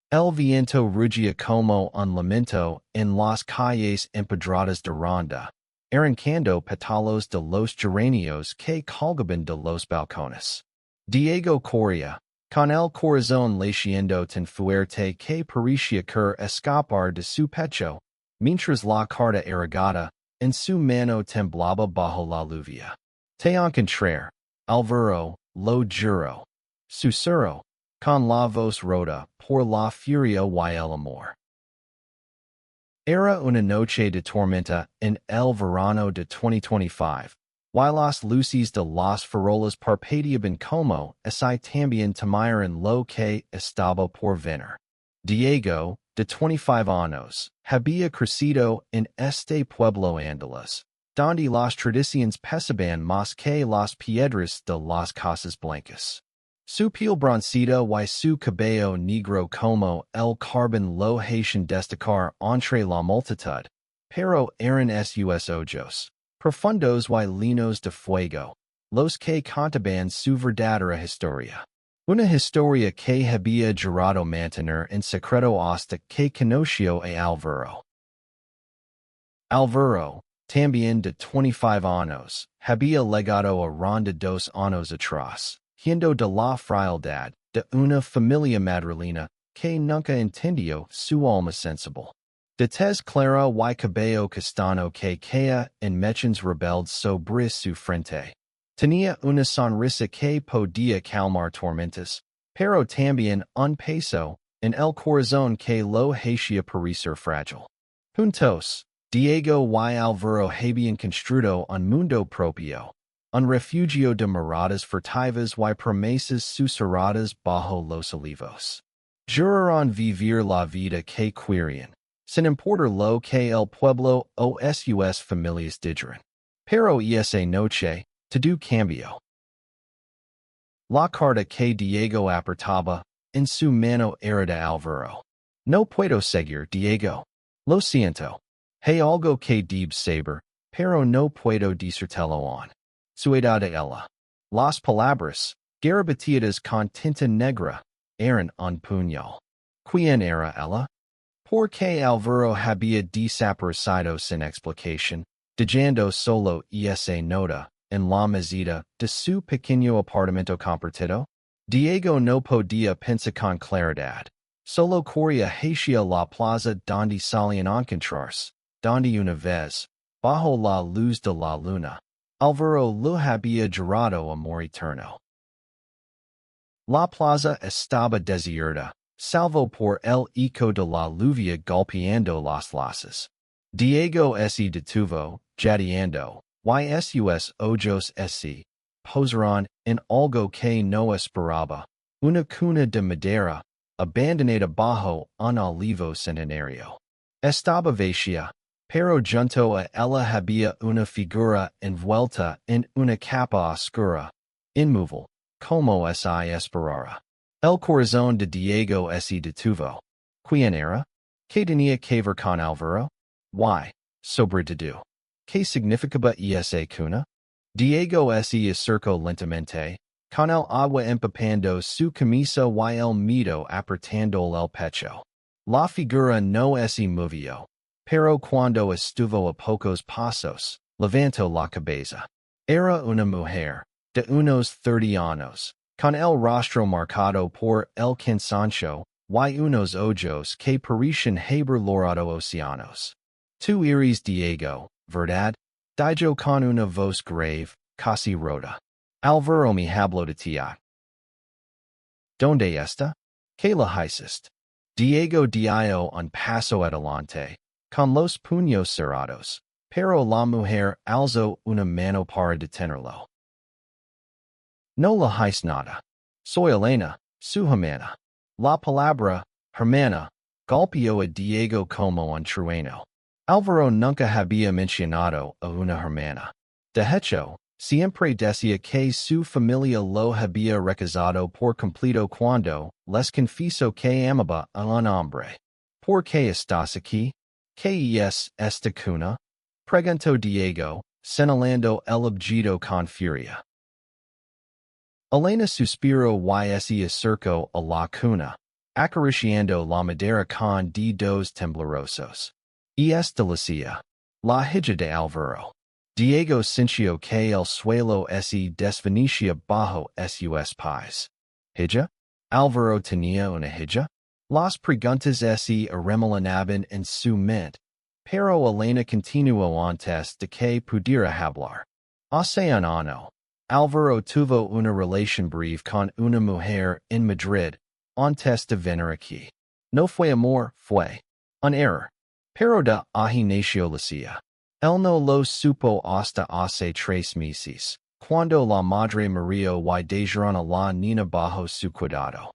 El viento rugia como un lamento en las calles empedradas de ronda, arrancando pétalos de los geranios que colgaban de los balcones. Diego Coria, con el corazón latiendo tan fuerte que parecía escapar de su pecho, mientras la carta arrugada en su mano temblaba bajo la lluvia. Te encontré, Alvaro, lo juro. Susurro, con la voz rota por la furia y el amor. Era una noche de tormenta en el verano de 2025, y las luces de las farolas parpadeaban como si también temieran lo que estaba por venir. Diego, de 25 años, había crecido en este pueblo andaluz, donde las tradiciones pesaban más que las piedras de las casas blancas. Su piel bronceada y su cabello negro como el carbón lo hacían destacar entre la multitud, pero eran sus ojos, profundos y llenos de fuego, los que contaban su verdadera historia. Una historia que había jurado mantener en secreto hasta que conoció a Alvaro. Alvaro, también de 25 años, había legado a Ronda 2 años atrás, siendo de la frialdad de una familia madrilena que nunca entendió su alma sensible. De tez clara y cabello castaño que caía en mechas rebeldes sobre su frente. Tenía una sonrisa que podía calmar tormentas, pero también un peso en el corazón que lo hacía parecer frágil. Juntos, Diego y Alvaro habían construido un mundo propio, un refugio de miradas furtivas y promesas susurradas bajo los olivos. Juraron vivir la vida que querían, sin importar lo que el pueblo o sus familias dijeran. Pero esa noche, todo cambió. La carta que Diego apretaba en su mano era de Alvaro. No puedo seguir, Diego. Lo siento. Hay algo que debe saber, pero no puedo decírtelo aún. Suedad de ella. Las palabras, garabatidas con tinta negra, eran un puñal. ¿Quién era ella? Porque Alvaro había desaparecido sin explicación, dejando solo esa nota en la mesita de su pequeño apartamento compartido? Diego no podía pensar con claridad. Solo corría hacia la plaza donde solían encontrarse, donde una vez, bajo la luz de la luna, Alvaro lo había jurado amor eterno. La plaza estaba desierta, salvo por el eco de la lluvia golpeando las losas. Diego se detuvo, jadeando, y sus ojos se posaron en algo que no esperaba, una cuna de madera, abandonada bajo un olivo centenario. Estaba vacía, pero junto a ella había una figura envuelta en una capa oscura, inmóvil, como si esperara. El corazón de Diego se detuvo. ¿Quién era? ¿Qué tenía que ver con Alvaro? Why, sobre todo. ¿Qué significaba esa cuna? Diego se acercó lentamente, con el agua empapando su camisa y el miedo apretando el pecho. La figura no se movió, pero cuando estuvo a pocos pasos, levantó la cabeza. Era una mujer, de unos 30 años, con el rostro marcado por el cansancio y unos ojos que parecían haber lorado océanos. Tú eres Diego, ¿verdad? Dijo con una voz grave, casi rota. Alvaro me habló de ti. ¿Dónde está? ¿Qué la hiciste? Diego dio un paso adelante, con los puños cerrados, pero la mujer alzó una mano para detenerlo. No la hice nada. Soy Elena, su hermana. La palabra, hermana, golpeó a Diego como un trueno. Alvaro nunca había mencionado a una hermana. De hecho, siempre decía que su familia lo había rechazado por completo cuando les confesó que amaba a un hombre. ¿Por qué estás aquí? ¿Qué es esta cuna? Preguntó Diego, señalando el objeto con furia. Elena suspiró y se acercó a la cuna. acariciando la madera con dos temblorosos. De Lucia. La hija de Alvaro. Diego sintió que el suelo se desvanecía bajo sus pies. Hija? Alvaro tenía una hija? Las preguntas se arremolinaban en su mente, pero Elena continuó antes de que pudiera hablar. Hace un año, Alvaro tuvo una relación breve con una mujer en Madrid antes de venir aquí. No fue amor, fue un error. Pero de ahí nació Lucia. Él no lo supo hasta hace 3 meses, cuando la madre murió y dejaron a la niña bajo su cuidado.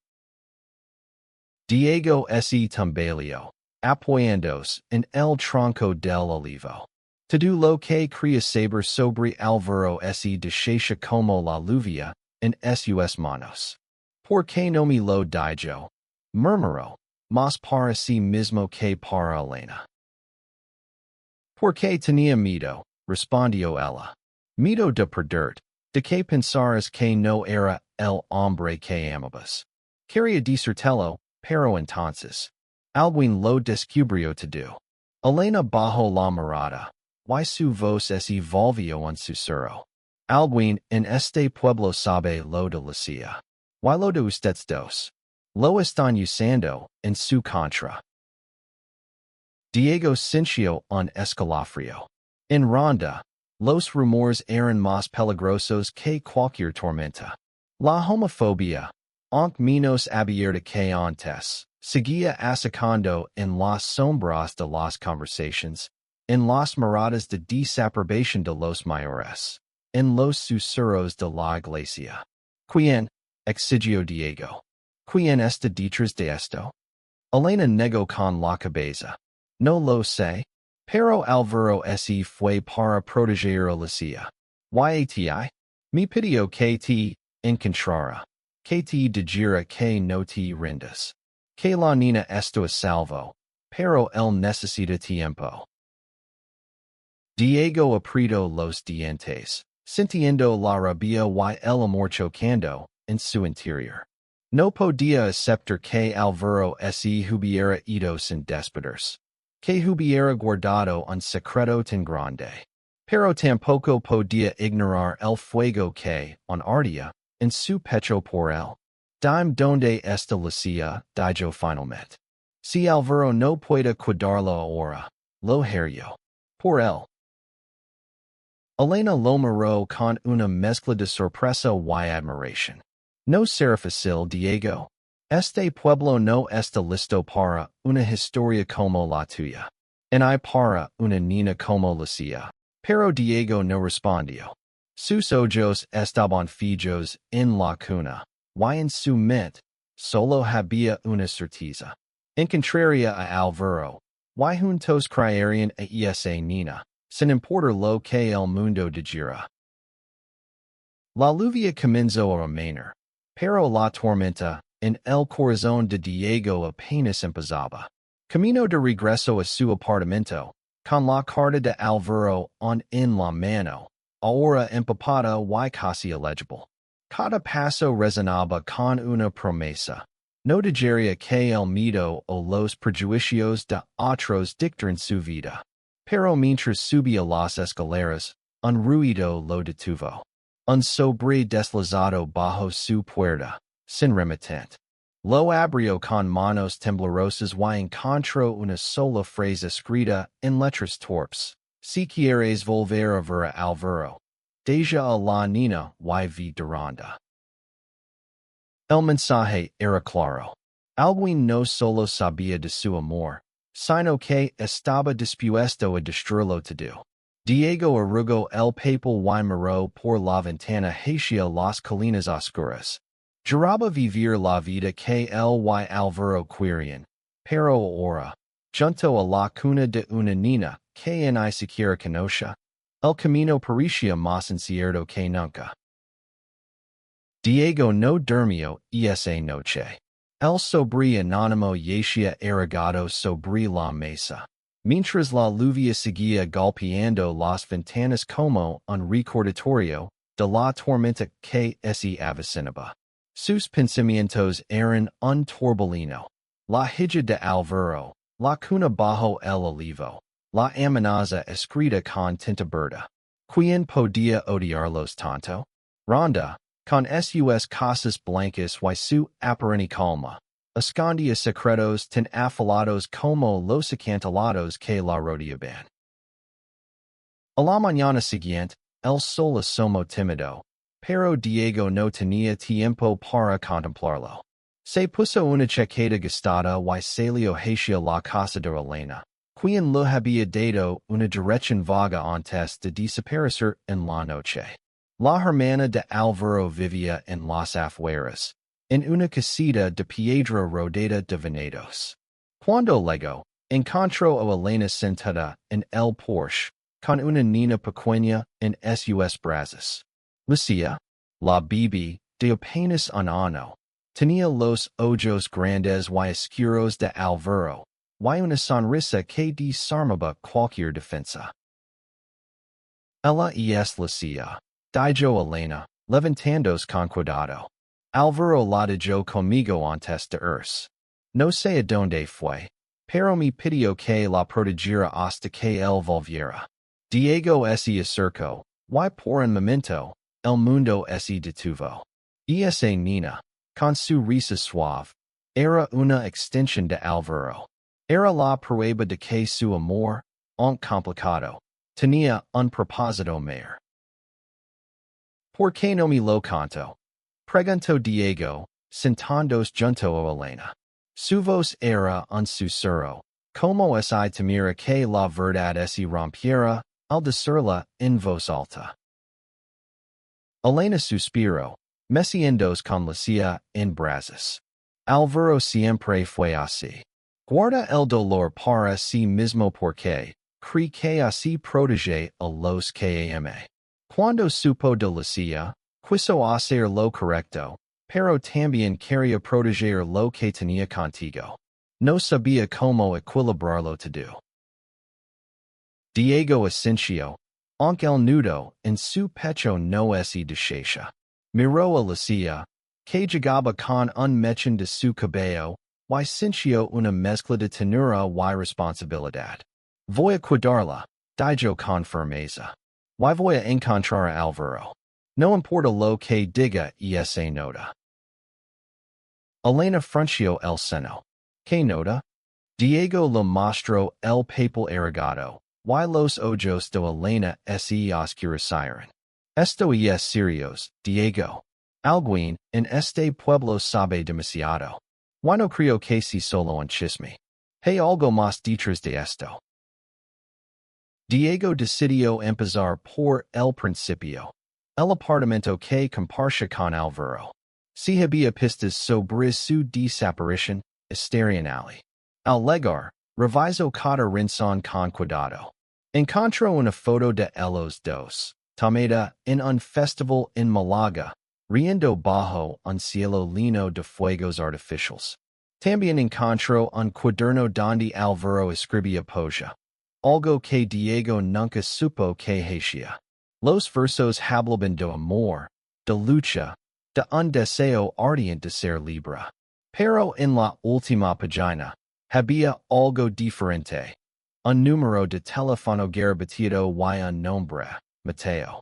Diego se tambaleó, apoyándose en el tronco del olivo. Todo lo que quería saber sobre Alvaro se deshace como la lluvia en sus manos. ¿Por qué no me lo dijo? Murmuró, más para sí mismo que para Elena. Porque tenía miedo, respondió ella. Miedo de perderte, de que pensaras que no era el hombre que amabas. Quería decírtelo, pero entonces, alguien lo descubrió todo. Elena bajó la mirada, y su voz se volvió un susurro. Alguien en este pueblo sabe lo de Lucia. Y lo de ustedes dos. Lo están usando en su contra. Diego sintió un escalofrío. En Ronda, los rumores eran más peligrosos que cualquier tormenta. La homofobia, aunque menos abierta que antes, seguía atacando en las sombras de las conversaciones, en las miradas de desaprobación de los mayores, en los susurros de la iglesia. ¿Quién? Exigió Diego. ¿Quién está detrás de esto? Elena negó con la cabeza. No lo sé, pero Alvaro se fue para proteger a Lucia. Yati, me pidió que te encontrara, que te dijera que no te rindas, que la niña está a salvo, pero él necesita tiempo. Diego apretó los dientes, sintiendo la rabia y el amor chocando en su interior. No podía aceptar que Alvaro se hubiera ido sin despedirse, que hubiera guardado un secreto tan grande. Pero tampoco podía ignorar el fuego que ardía en su pecho por él. Dime donde está Lucia, dijo finalmente. Si Alvaro no puede cuidarlo ahora, lo haré por él. Elena lo miró con una mezcla de sorpresa y admiración. No será fácil, Diego. Este pueblo no está listo para una historia como la tuya. Ni para una niña como Lucia. Pero Diego no respondió. Sus ojos estaban fijos en la cuna, y en su mente solo había una certeza. Encontraría a Alvaro, y juntos crearían a esa niña, sin importar lo que el mundo dijera. La lluvia comenzó a amainer, pero la tormenta, en el corazón de Diego apenas empezaba. Camino de regreso a su apartamento, con la carta de Alvaro en la mano, ahora empapada y casi illegible. Cada paso resonaba con una promesa. No dejaría que el miedo o los prejuicios de otros dictaran su vida. Pero mientras subía las escaleras, un ruido lo detuvo. Un sobre deslizado bajo su puerta, sin remitente. Lo abrió con manos temblorosas y encontró una sola frase escrita en letras torpes. Si quieres volver a ver a Alvaro, deja a la niña y vi duranda. El mensaje era claro. Alguien no solo sabía de su amor, sino que estaba dispuesto a destruirlo todo. Diego arrugó el papel y miró por la ventana hacia las colinas oscuras. Juraba vivir la vida que él y Alvaro querían, pero ahora, junto a la cuna de una niña que ni siquiera conocía, el camino parecía más incierto que nunca. Diego no durmió esa noche. El sobre anónimo yacía arrugado sobre la mesa, mientras la lluvia seguía golpeando las ventanas como un recordatorio de la tormenta que se avecinaba. Sus pensamientos eran un torbellino, la hija de Alvaro, la cuna bajo el olivo, la amenaza escrita con tinta verde. ¿Quién podía odiarlos tanto? Ronda, con sus casas blancas y su aparente calma, escondía secretos tan afilados como los acantilados que la rodeaban. A la mañana siguiente, el sol asomó tímido, pero Diego no tenía tiempo para contemplarlo. Se puso una chaqueta gastada y salió hacia la casa de Elena, quien lo había dado una dirección vaga antes de desaparecer en la noche. La hermana de Alvaro vivía en las afueras, en una casita de piedra rodeada de venados. Cuando llegó, encontró a Elena sentada en el porche, con una niña pequeña en sus brazos. Lucia, la bebé, de apenas un año, tenía los ojos grandes y oscuros de Alvaro, y una sonrisa que desarmaba cualquier defensa. Ella es Lucia, dijo Elena, levantándose con cuidado. Alvaro la dejó conmigo antes de irse. No sé a dónde fue, pero me pidió que la protegiera hasta que él volviera. Diego se acercó, y por un momento, el mundo se detuvo. Esa niña, con su risa suave, era una extensión de Alvaro. Era la prueba de que su amor, aunque complicado, tenía un propósito mayor. ¿Por qué no me lo contó? Preguntó Diego, sentándose junto a Elena. Su voz era un susurro, como si temiera que la verdad se rompiera al decirla en voz alta. Elena suspiró, meciéndose con Lucia en brazos. Alvaro siempre fue así. Guarda el dolor para sí mismo porque cree que así protege a los que ama. Cuando supo de Lucia, quiso hacer lo correcto, pero también quería proteger lo que tenía contigo. No sabía cómo equilibrarlo todo. Diego asintió, aunque el nudo en su pecho no se deshecha. Miró a Lucia, que llegaba con un mechón de su cabello, y sintió una mezcla de ternura y responsabilidad. Voy a cuidarla, dijo con firmeza. Y voy a encontrar a Alvaro. No importa lo que diga esa nota. Elena frunció el seno. ¿Qué nota? Diego le mostró el papel arrugado, y los ojos de Elena se oscurecieron. Esto es serios, Diego. Alguien en este pueblo sabe demasiado. Y no creo que si solo un chisme. Hay algo más detrás de esto. Diego decidió empezar por el principio. El apartamento que compartía con Alvaro. Si había pistas sobre su desaparición, estarían allí. Al llegar, revisó cada rincón con cuidado. Encontró una foto de ellos dos, tomada en un festival en Málaga, riendo bajo un cielo lleno de fuegos artificiales. También encontró un cuaderno donde Alvaro escribía poesía, algo que Diego nunca supo que hacía. Los versos hablaban de amor, de lucha, de un deseo ardiente de ser libre. Pero en la última página, había algo diferente. Un número de teléfono grabado y un nombre, Mateo.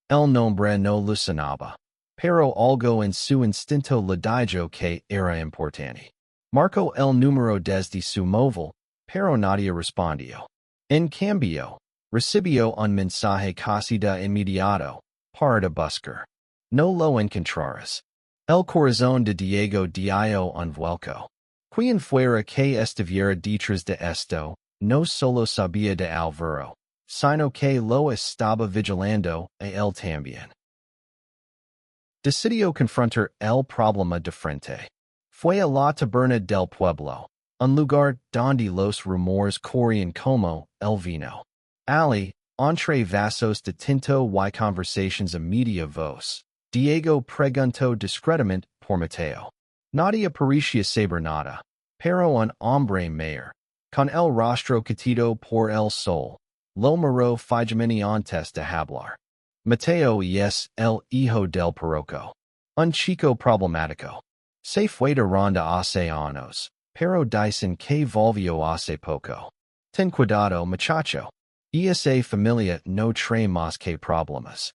El nombre no lo sonaba, pero algo en su instinto le dijo que era importante. Marcó el número desde su móvil, pero nadie respondió. En cambio, recibió un mensaje casi de inmediato, para de buscar. No lo encontrarás. El corazón de Diego dio un vuelco. Quien fuera que estuviera detrás de esto, no solo sabía de Alvaro, sino que lo estaba vigilando a él también. Decidió confrontar el problema de frente. Fue a la taberna del pueblo, un lugar donde los rumores corrían como el vino. Ali, entre vasos de tinto y conversations a media voz, Diego preguntó discretamente por Mateo. Nadie parecía saber nada, pero un hombre mayor, con el rostro quitado por el sol, lo miró fijamente antes de hablar. Mateo es el hijo del párroco. Un chico problemático. Se fue de ronda hace años, pero dicen que volvió hace poco. Ten cuidado, muchacho. Esa familia no trae más que problemas.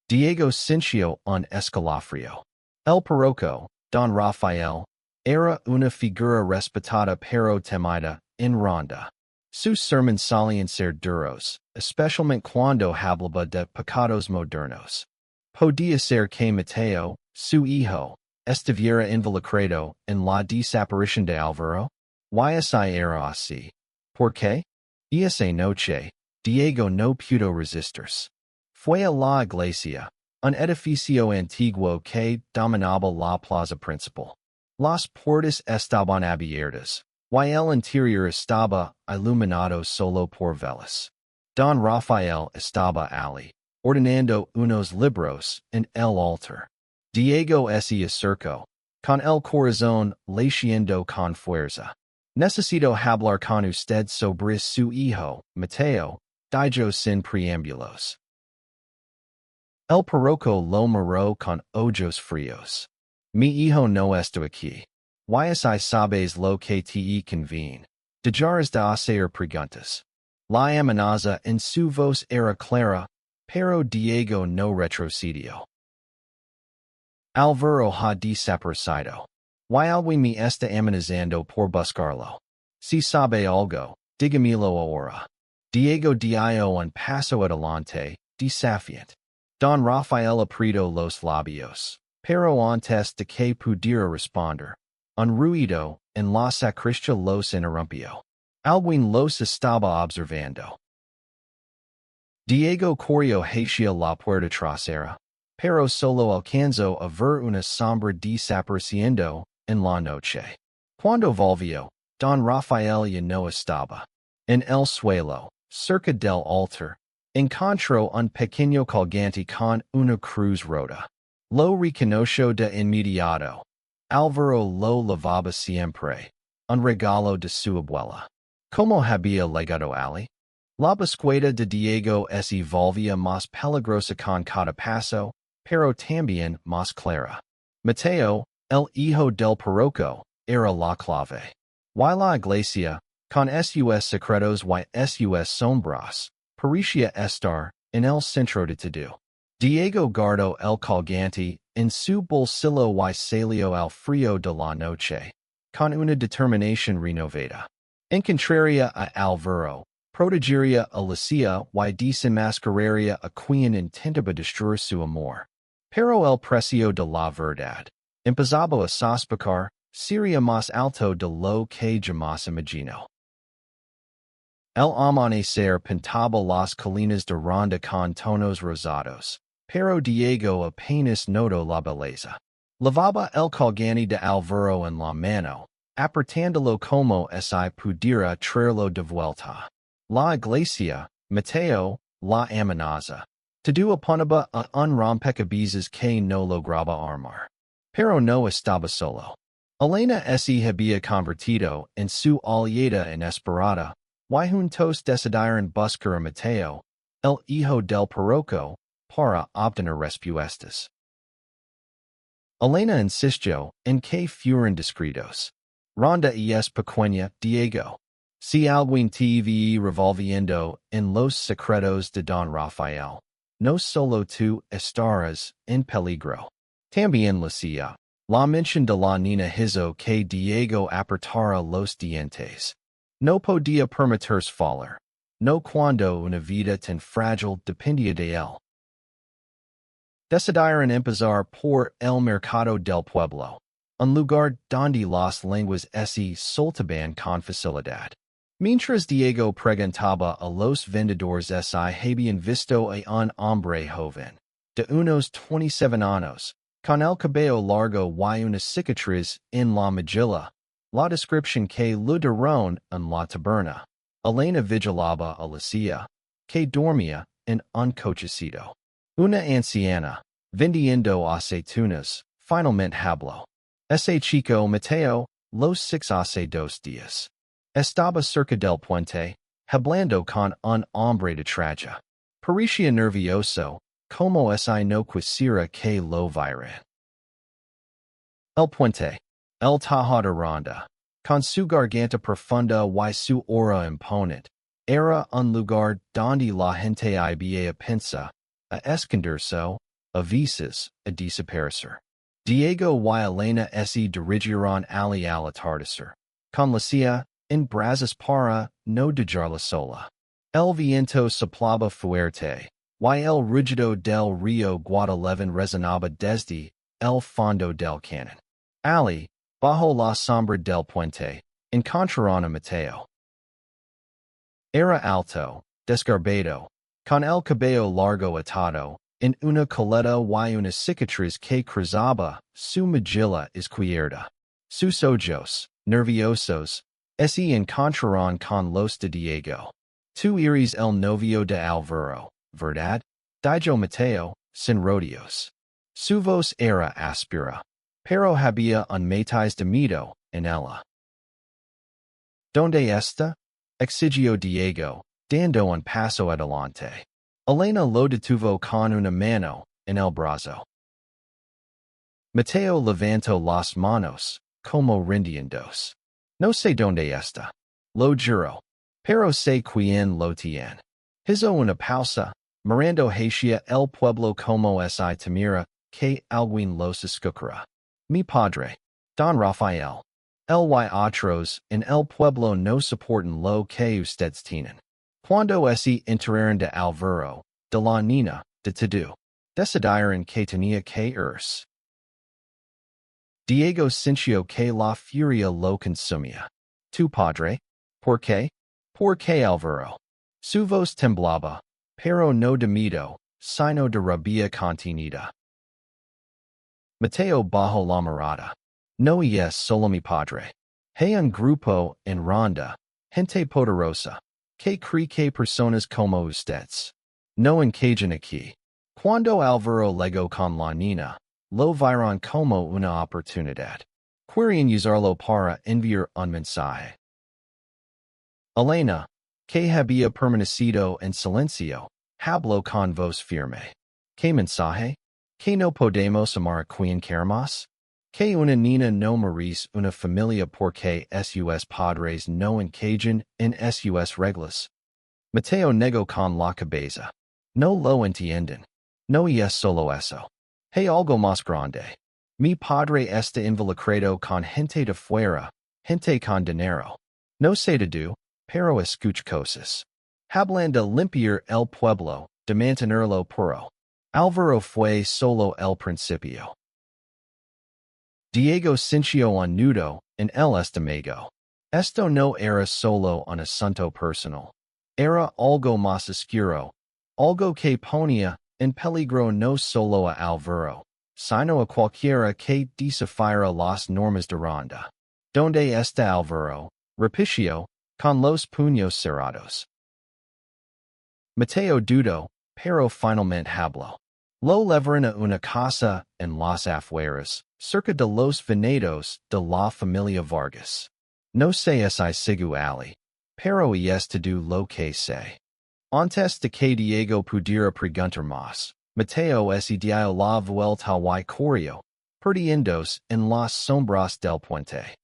Diego sintió un escalofrío. El parroco, Don Rafael, era una figura respetada pero temida en ronda. Sus sermones solían ser duros, especialmente cuando hablaba de pecados modernos. Podía ser que Mateo, su hijo, estuviera involucrado en la desaparición de Álvaro. Esa era así. ¿Por qué? Esa noche, Diego no pudo resistirse. Fue a la iglesia, un edificio antiguo que dominaba la plaza principal. Las puertas estaban abiertas, y el interior estaba iluminado solo por velas. Don Rafael estaba allí, ordenando unos libros en el altar. Diego se acercó, con el corazón latiendo con fuerza. Necesito hablar con usted sobre su hijo, Mateo, dijo sin preámbulos. El parroco lo miró con ojos fríos. Mi hijo no está aquí. Si sabes lo que te conviene. Dejaras de hacer preguntas. La amenaza en su voz era clara, pero Diego no retrocedió. Álvaro ha desaparecido. Alguien me está amenazando por buscarlo. Si sabe algo, dígamelo ahora. Diego dio un paso adelante, desafiante. Don Rafael apretó los labios, pero antes de que pudiera responder, un ruido en la sacristia los interrumpió. Alguien los estaba observando. Diego corrió hacia la puerta trasera, pero solo alcanzó a ver una sombra desapareciendo en la noche. Cuando volvió, Don Rafael ya no estaba. En el suelo, cerca del altar, encontró un pequeño colgante con una cruz rota. Lo reconoció de inmediato. Álvaro lo lavaba siempre, un regalo de su abuela. ¿Cómo había legado allí? La búsqueda de Diego se volvía más peligrosa con cada paso, pero también más clara. Mateo, el hijo del parroco, era la clave. La iglesia, con sus secretos y sus sombras, parecía estar en el centro de todo. Diego guardó el colgante en su bolsillo y salió al frío de la noche, con una determinación renovada. Encontraría a Álvaro, protegería a Lucia y desenmascararía a quien intentaba destruir su amor. Pero el precio de la verdad, empezaba a sospechar, sería más alto de lo que jamás imaginó. El amanecer pintaba las colinas de Ronda con tonos rosados, pero Diego apenas notó la belleza. Lavaba el colgante de Álvaro en la mano, apretándolo como si pudiera traerlo de vuelta. La iglesia, Mateo, la amenaza. Todo apuntaba a un rompecabezas que no lograba armar. Pero no estaba solo. Elena se había convertido en su aliada inesperada, y juntos decidieron buscar a Mateo, el hijo del parroco, para obtener respuestas. Elena insistió en que fueran discretos. Ronda es pequeña, Diego. Si alguien te ve revolviendo en los secretos de Don Rafael, no solo tú estarás en peligro. También Lucia. La mención de la niña hizo que Diego apretara los dientes. No podía permitirse fallar. No cuando una vida tan frágil dependía de él. Decidieron empezar por el mercado del pueblo, un lugar donde las lenguas se soltaban con facilidad. Mientras Diego preguntaba a los vendedores si habían visto a un hombre joven, de unos 27 años, con el cabello largo y una cicatriz en la mejilla, la descripción que le dieron en la taberna. Elena vigilaba a Lucia, que dormía en un cochecito. Una anciana, vendiendo aceitunas, finalmente habló. Ese chico Mateo, los 6 hace 2 días. Estaba cerca del puente, hablando con un hombre de traje. Parecía nervioso, como si no quisiera que lo vieran. El puente. El Tajada Ronda. Con su garganta profunda y su aura imponente. Era un lugar donde la gente iba pensa, a esconderse, a veces, a desaparecer. Diego y Elena se dirigieron al atardecer. Con la silla, en brazos para no dejarla sola. El viento soplaba fuerte, y el rugido del río Guadalevin resonaba desde el fondo del cañón. Ali, bajo la sombra del puente, encontraron a Mateo. Era alto, desgarbado, con el cabello largo atado, en una coleta y una cicatriz que cruzaba su mejilla izquierda. Sus ojos, nerviosos, se encontraron con los de Diego. Tú eres el novio de Alvaro, ¿verdad? Dijo Mateo, sin rodeos. Su voz era áspera, pero había un matiz de miedo en ella. ¿Dónde está? Exigió Diego, dando un paso adelante. Elena lo detuvo con una mano en el brazo. Mateo levantó las manos, como rindiéndose. No sé dónde está. Lo juro. Pero sé quién lo tiene. Hizo una pausa, mirando hacia el pueblo como si temiera que alguien los escuchara. Mi padre, Don Rafael. El y otros en el pueblo no soportan lo que ustedes tienen. Cuando se enteraron de Alvaro, de la nina, de todo, decidieron que tenía que irse. Diego sintió que la furia lo consumía. Tu padre? ¿Por qué? ¿Por qué Alvaro? Su voz temblaba, pero no de miedo, sino de rabia contenida. Mateo bajó la mirada. No es solo mi padre. Hay un grupo en ronda, gente poderosa, que cree que personas como ustedes no encajan aquí. Cuando Alvaro llegó con la nina, lo vieron como una oportunidad. Querían usarlo para enviar un mensaje. Elena, que había permanecido en silencio, habló con voz firme. ¿Qué mensaje? ¿Que no podemos amar a quien queremos? Que una niña no merece una familia porque sus padres no encajan en sus reglas. Mateo negó con la cabeza. No lo entienden. No es solo eso. Hay algo más grande. Mi padre está involucrado con gente de fuera, gente con dinero. No sé de do, pero escuch cosas. Hablan de limpiar el pueblo, de mantenerlo puro. Alvaro fue solo el principio. Diego sintió un nudo en el estómago. Esto no era solo un asunto personal. Era algo más oscuro, algo que ponía en peligro no solo a Alvaro, sino a cualquiera que desafiara las normas de ronda. ¿Dónde está Alvaro? Repitió, con los puños cerrados. Mateo dudó, pero finalmente habló. Lo llevaron a una casa en las afueras, cerca de los venados de la familia Vargas. No sé si sigo Ali, pero es todo lo que sé. Antes de que Diego pudiera preguntar más, Mateo se dio la vuelta y corrió, perdiéndose en las sombras del puente.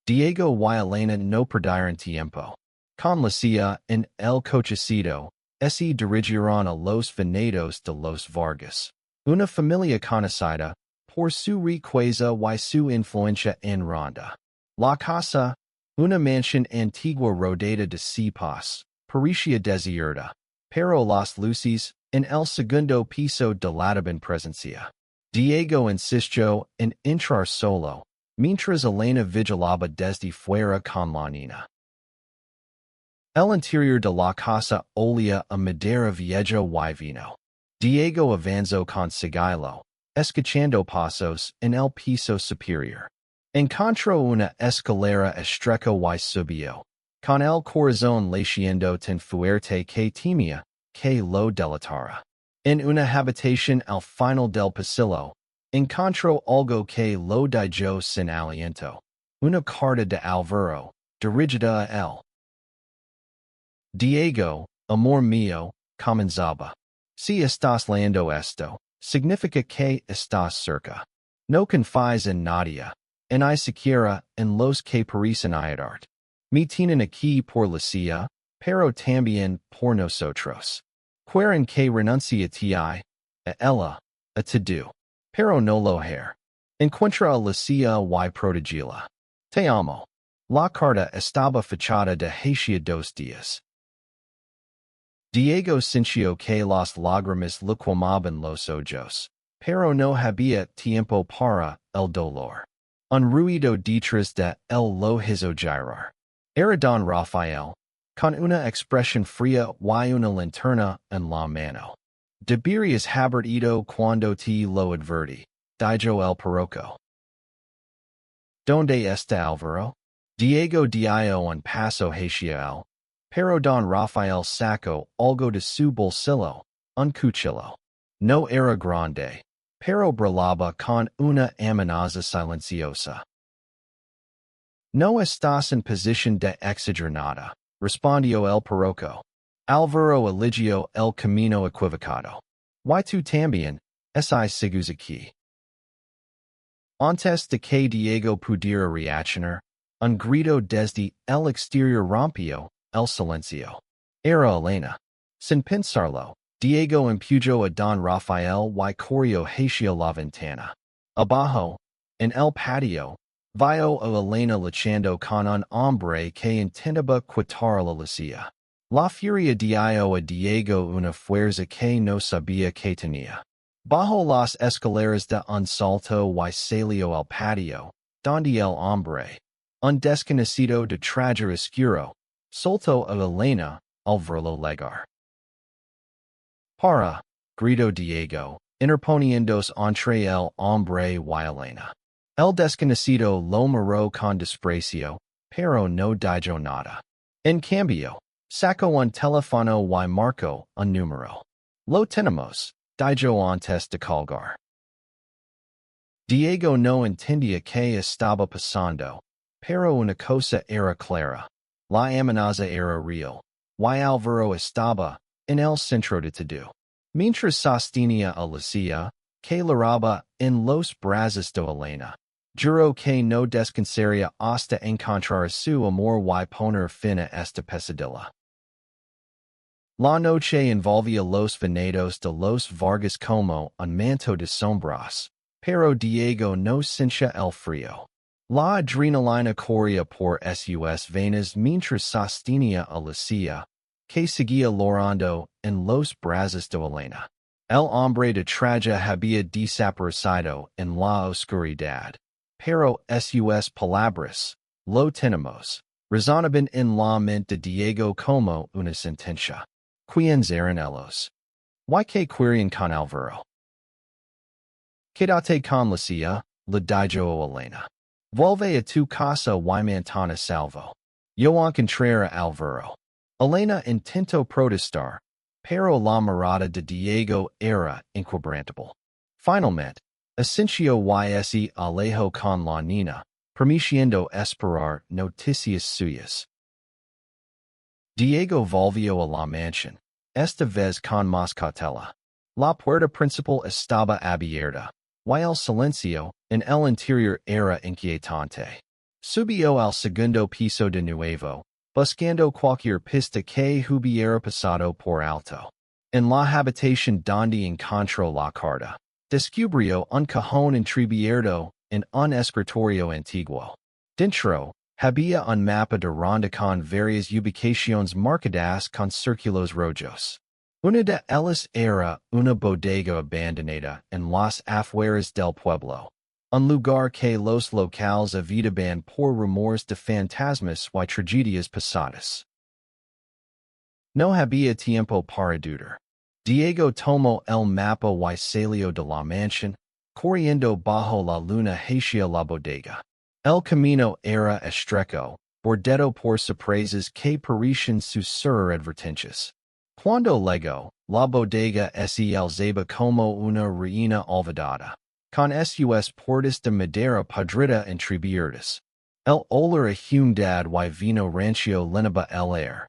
Diego y Elena no perdieron tiempo. Con la silla en el cochecito, se dirigieron a los venados de los Vargas, una familia conocida por su riqueza y su influencia en Ronda. La casa, una mansión antigua rodeada de cipas, parecía desierta, pero las luces en el segundo piso delataban presencia. Diego insistió en entrar solo, mientras Elena vigilaba desde fuera con la nina. El interior de la casa olía a madera vieja y vino. Diego avanzó con sigilo, escuchando pasos en el piso superior. Encontró una escalera estrecha y subió, con el corazón latiendo tan fuerte que temía que lo delatara. En una habitación al final del pasillo, encontró algo que lo dejó sin aliento. Una carta de Alvaro, dirigida a él. Diego, amor mío, comenzaba. Si estás leyendo esto, significa que estás cerca. No confíes en nadie, en ni siquiera en los que parecen ayudarte. Me tienen aquí por la silla, pero también por nosotros. Quieren que renuncie a ella, a todo. Pero no lo haré. Encuentra la silla y protegila. Te amo. La carta estaba fechada de hacía 2 días. Diego sintió que las lágrimas le quemaban los ojos, pero no había tiempo para el dolor. Un ruido detrás de él lo hizo girar. Era don Rafael, con una expresión fría y una linterna en la mano. Deberías haber ido cuando te lo advertí, dijo el parroco. ¿Dónde está Álvaro? Diego dio un paso hacia él, pero don Rafael sacó algo de su bolsillo, un cuchillo. No era grande, pero brillaba con una amenaza silenciosa. No estás en posición de exigir nada, respondió el parroco. Álvaro eligió el camino equivocado. Y tú también, sigues aquí. Antes de que Diego pudiera reaccionar, un grito desde el exterior rompió el silencio. Era Elena. Sin pensarlo, Diego empujó a don Rafael y corrió hacia la ventana. Abajo, en el patio, vio a Elena luchando con un hombre que intentaba quitar la silla. La furia dio a Diego una fuerza que no sabía que tenía. Bajó las escaleras de un salto y salió al patio, donde el hombre, un desconocido de traje oscuro, soltó a Elena al verlo llegar. Para, gritó Diego, interponiéndose entre el hombre y Elena. El desconocido lo miró con desprecio, pero no dijo nada. En cambio, sacó un teléfono y marcó un número. Lo tenemos, dijo antes de colgar. Diego no entendía qué estaba pasando, pero una cosa era clara. La amenaza era real, y Álvaro estaba en el centro de todo. Mientras sostenía a la silla, que Juraba en los brazos de Elena, juró que no descansaría hasta encontrar su amor y poner fin a esta pesadilla. La noche envolvía los venados de los Vargas como un manto de sombras, pero Diego no sentía el frío. La adrenalina corría por sus venas mientras sostenía a la silla, que seguía llorando en los brazos de Elena. El hombre de traje había desaparecido en la oscuridad, pero sus palabras, lo tenemos, resonaban en la mente de Diego como una sentencia. ¿Quiénes eran ellos? ¿Y qué querían con Álvaro? Quédate con la silla, le dijo a Elena. Vuelve a tu casa y mantén salvo. Yo encontraré a Álvaro. Elena intentó protestar, pero la mirada de Diego era inquebrantable. Finalmente, asintió y se alejó con la niña, permitiendo esperar noticias suyas. Diego volvió a la mansión, esta vez con más cautela. La puerta principal estaba abierta, y el silencio en el interior era inquietante. Subió al segundo piso de nuevo, buscando cualquier pista que hubiera pasado por alto. En la habitación donde encontró la carta, descubrió un cajón entreabierto en un escritorio antiguo. Dentro, había un mapa de ronda con varias ubicaciones marcadas con círculos rojos. Una de ellas era una bodega abandonada en las afueras del pueblo, un lugar que los locales evitaban por rumores de fantasmas y tragedias pasadas. No había tiempo para dudar. Diego tomó el mapa y salió de la mansión, corriendo bajo la luna hacia la bodega. El camino era estrecho, bordeado por sorpresas que parecían ser advertencias. Cuando llegó, la bodega se alzaba como una ruina olvidada, con sus puertas de madera podrida entreabiertas. El olor a humedad y vino rancio llenaba el aire.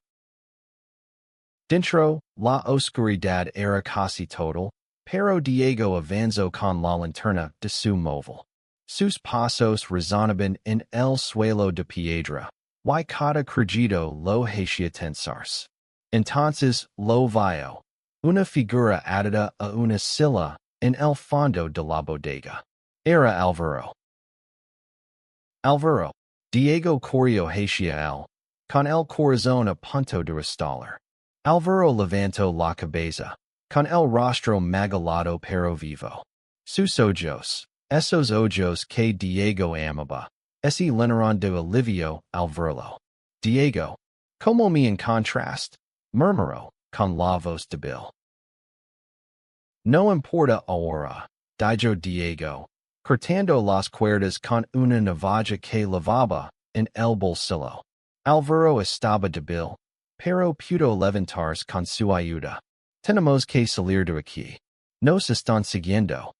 Dentro, la oscuridad era casi total, Pero Diego avanzó con la linterna de su móvil. Sus pasos resonaban en el suelo de piedra. Y cada crujido lo hacía tensarse. Entonces lo vio. Una figura atada a una silla en el fondo de la bodega. Era Alvaro. Alvaro. Diego corrió hacia él, con el corazón a punto de estallar. Alvaro levantó la cabeza, con el rostro magalado pero vivo. Sus ojos, esos ojos que Diego amaba, se llenaron de alivio al verlo. Diego, como me encontraste, murmuró, con la voz débil. No importa ahora, dijo Diego, cortando las cuerdas con una navaja que lavaba en el bolsillo. Alvaro estaba débil, pero pudo levantarse con su ayuda. Tenemos que salir de aquí. Nos están siguiendo.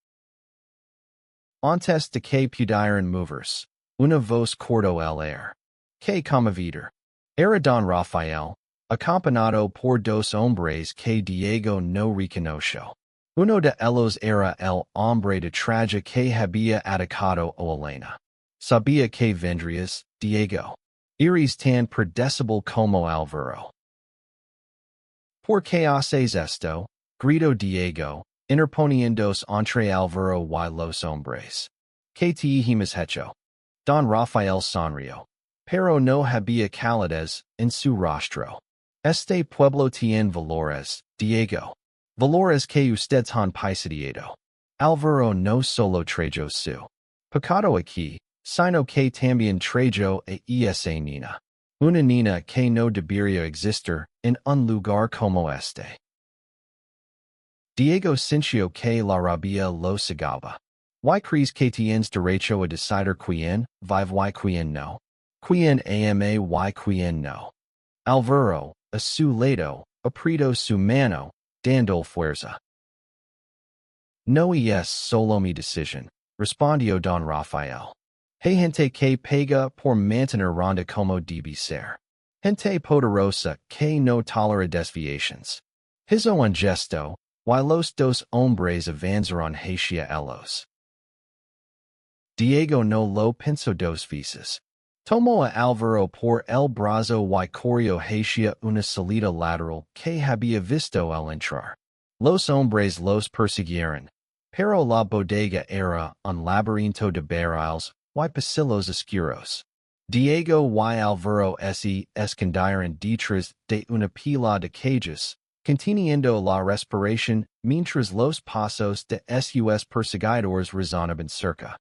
Antes de que pudieran moverse, una voz cortó el aire. Que conmovedor. Era Don Rafael, acompañado por dos hombres que Diego no reconoció. Uno de ellos era el hombre de traje que había atacado a Elena. Sabía que vendrías, Diego. Eres tan predecible como Alvaro. ¿Por qué haces esto? Gritó Diego, interponiéndose entre Alvaro y los hombres. ¿Qué te hemos hecho? Don Rafael sonrió, pero no había calidez en su rostro. Este pueblo tiene valores, Diego. Valores que usted han pisoteado. Alvaro no solo trajo su pecado aquí, sino que también trajo a esa niña. Una niña que no debería existir en un lugar como este. Diego sintió que la rabia lo cegaba. ¿Y crees que tienes derecho a decidir quién vive y quién no? ¿Quién ama y quién no? Alvaro, a su lado, apretó su mano, dando fuerza. No es solo mi decisión, respondió Don Rafael. Hay gente que paga por mantener ronda como debe ser. Gente poderosa que no tolera desviaciones. Hizo un gesto, y los dos hombres avanzaron hacia ellos. Diego no lo pensó dos veces. Tomó a Alvaro por el brazo y corrió hacia una salida lateral que había visto al entrar. Los hombres los persiguieron, pero la bodega era un laberinto de barriles y pasillos oscuros. Diego y Alvaro se escondieron detrás de una pila de cajas, conteniendo la respiración mientras los pasos de sus perseguidores resonaban cerca.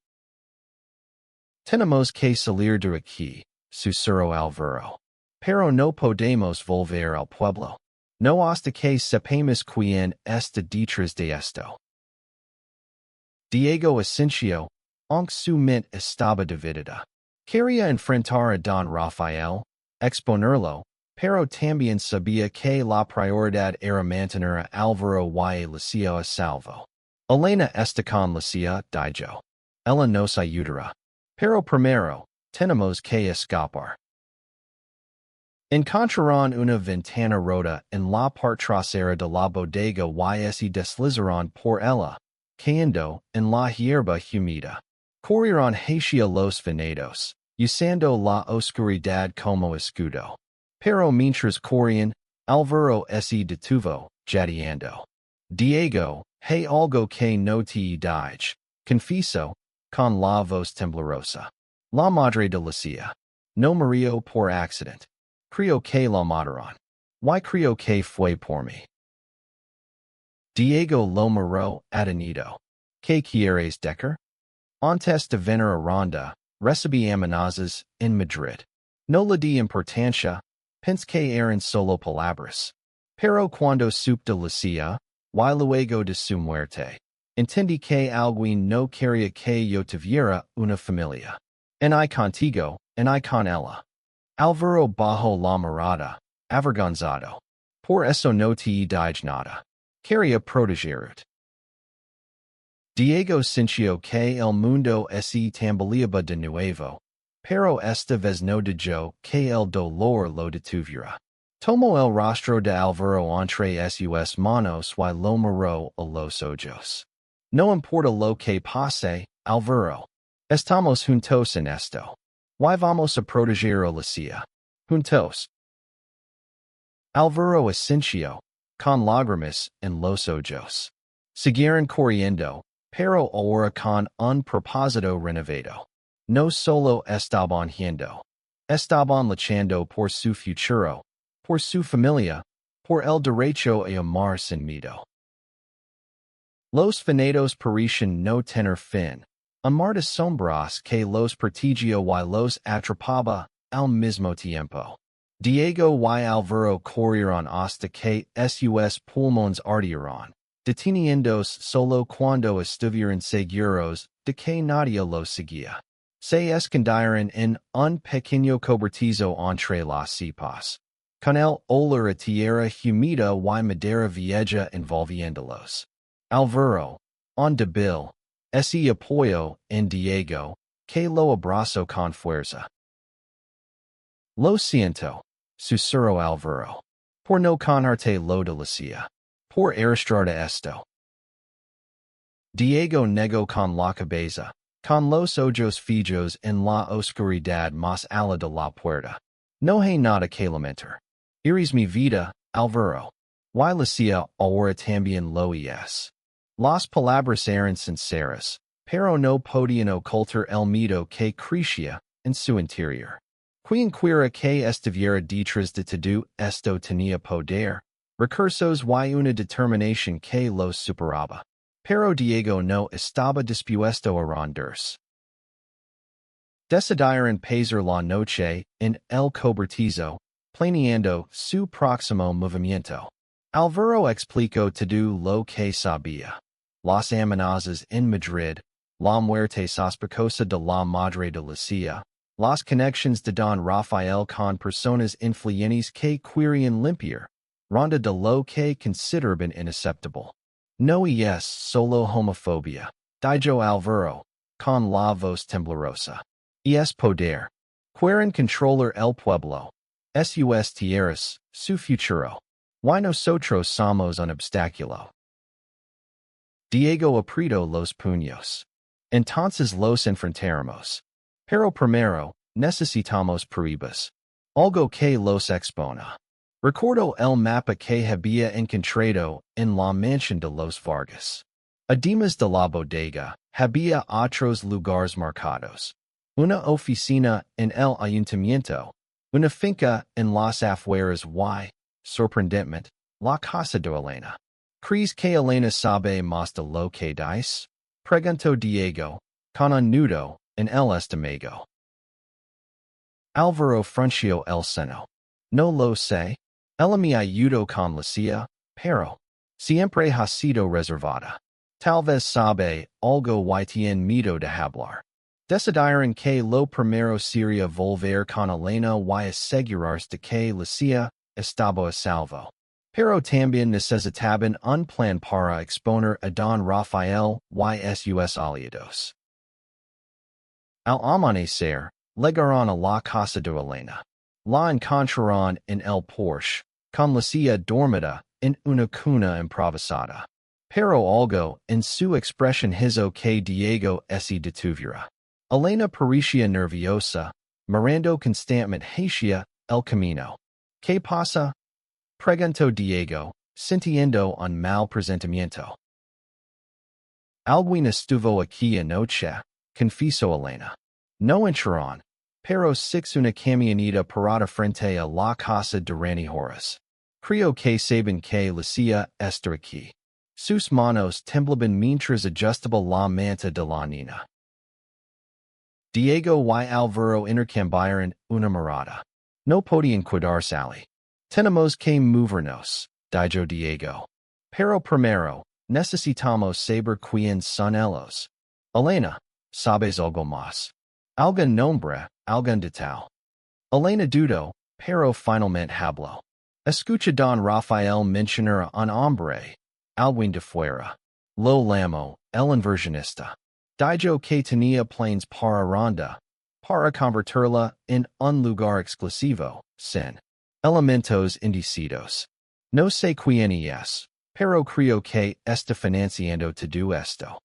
Tenemos que salir de aquí, susurró Alvaro. Pero no podemos volver al pueblo. No hasta que sepamos quién está detrás de esto. Diego asintió, aunque su mente estaba dividida. Quería enfrentar a Don Rafael, exponerlo, pero también sabía que la prioridad era mantener a Alvaro y Lucia a salvo. Elena está con Lucia, dijo. Ella nos ayudará. Pero primero, tenemos que escapar. Encontraron una ventana rota en la parte trasera de la bodega y se deslizaron por ella, cayendo en la hierba humida. Corrieron hacia los venados, usando la oscuridad como escudo. Pero mientras corrían, Alvaro se detuvo, jadeando. Diego, hay algo que no te dije, confieso, con la voz temblorosa. La madre de Lucia. No murió por accidente. Creo que la mataron. Y creo que fue por mí. Diego lo miró atenido. ¿Qué quieres decir? Antes de venir a Ronda, recibí amenazas en Madrid. No le di importancia, pensé que eran solo palabras. Pero cuando supe de Lucia, y luego de su muerte, entendí que alguien no quería que yo tuviera una familia. En I contigo, en I con ella. Alvaro bajó la mirada, avergonzado. Por eso no te dije nada. Quería protegerute. Diego sintió que el mundo se tambaleaba de nuevo, pero esta vez no dejó que el dolor lo detuviera. Tomo el rostro de Alvaro entre sus manos y lo miró a los ojos. No importa lo que pase, Alvaro. Estamos juntos en esto. Y vamos a proteger a Lucia. Juntos. Alvaro asintió, con lágrimas en los ojos. Siguieron corriendo, pero ahora con un propósito renovado. No solo estaban yendo. Estaban luchando por su futuro, por su familia, por el derecho a amar sin miedo. Los venados parecen no tener fin. Amar de sombras que los pertiguía y los atrapaba al mismo tiempo. Diego y Alvaro corrieron hasta que sus pulmones ardieron, deteniéndose solo cuando estuvieron seguros de que nadie los seguía. Se escondieron en un pequeño cobertizo entre las cepas, con el olor a tierra húmeda y madera vieja envolviéndolos. Alvaro, on débil, se apoyó en Diego, que lo abrazó con fuerza. Lo siento, susurró Alvaro, por no contarte lo de Lucia, por arrastrar esto. Diego negó con la cabeza, con los ojos fijos en la oscuridad más allá de la puerta. No hay nada que lamentar. Eres mi vida, Alvaro. Y Lucia ahora también lo es. Las palabras eran sinceras, pero no podían ocultar el miedo que crecía en su interior. Quien quiera que estuviera detrás de todo esto tenía poder, recursos y una determinación que los superaba. Pero Diego no estaba dispuesto a rendirse. Decidieron pasar la noche en el cobertizo, planeando su próximo movimiento. Alvaro explicó todo lo que sabía. Las amenazas en Madrid, la muerte sospechosa de la madre de Lucia, las conexiones de Don Rafael con personas influyentes que querían limpiar, ronda de lo que consideraban inaceptable. No es solo homofobia, dijo Alvaro, con la voz temblorosa. Es poder. Quieren controlar el pueblo. Sus tierras, su futuro. Y nosotros somos un obstáculo. Diego apretó los puños. Entonces los enfrentaremos. Pero primero, necesitamos pruebas. Algo que los expona. Recordó el mapa que había encontrado en la mansión de los Vargas. Además de la bodega, había otros lugares marcados. Una oficina en el ayuntamiento, una finca en las afueras y, sorprendentemente, la casa de Elena. ¿Crees que Elena sabe más de lo que dice? Preguntó Diego, con un nudo en el estómago. Alvaro frunció el seno. No lo sé. Ella me ayudó con Lucia, pero siempre ha sido reservada. Tal vez sabe algo y tiene miedo de hablar. Decidieron que lo primero sería volver con Elena y asegurarse de que Lucia estaba a salvo. Pero también necesitaban un plan para exponer a Don Rafael y sus aliados. Al amanecer, llegaron a la casa de Elena. La encontraron en el porche, con Lucia dormida en una cuna improvisada. Pero algo en su expresión hizo que Diego se detuviera. Elena parecía nerviosa, mirando constantemente hacia el camino. ¿Qué pasa? Preguntó Diego, sintiendo un mal presentimiento. Alguien estuvo aquí anoche, confesó Elena. No entraron, pero six una camioneta parada frente a la casa de Rani Horace. Creo que saben que Lucia está aquí. Sus manos temblaban mientras ajustaba la manta de la niña. Diego y Alvaro intercambiaron una mirada. No podían quedarse allí. Tenemos que movernos, dijo Diego. Pero primero, necesitamos saber quién son ellos. Elena, ¿sabes algo más? ¿Algún nombre, algún detalle? Elena dudó, pero finalmente habló. Escucha Don Rafael mencionar a un hombre, alguien de fuera. Lo llamo, el inversionista. Dijo que tenía planes para Ronda, para convertirla en un lugar exclusivo, sin elementos indecidos. No sé quién es, pero creo que está financiando todo esto.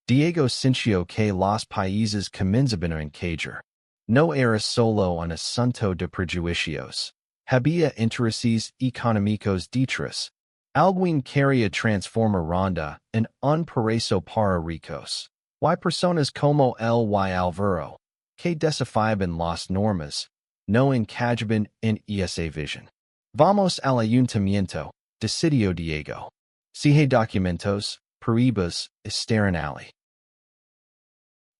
Diego sintió que los países comenzaban a encajar. No era solo un asunto de prejuicios. Había intereses económicos detrás. Alguien quería transformar ronda en un paraíso para ricos. Y personas como el y Alvaro, que desafiaban las normas, no encajaban en esa visión. Vamos al ayuntamiento, decidió Diego. Si hay documentos, pruebas, estarán allí.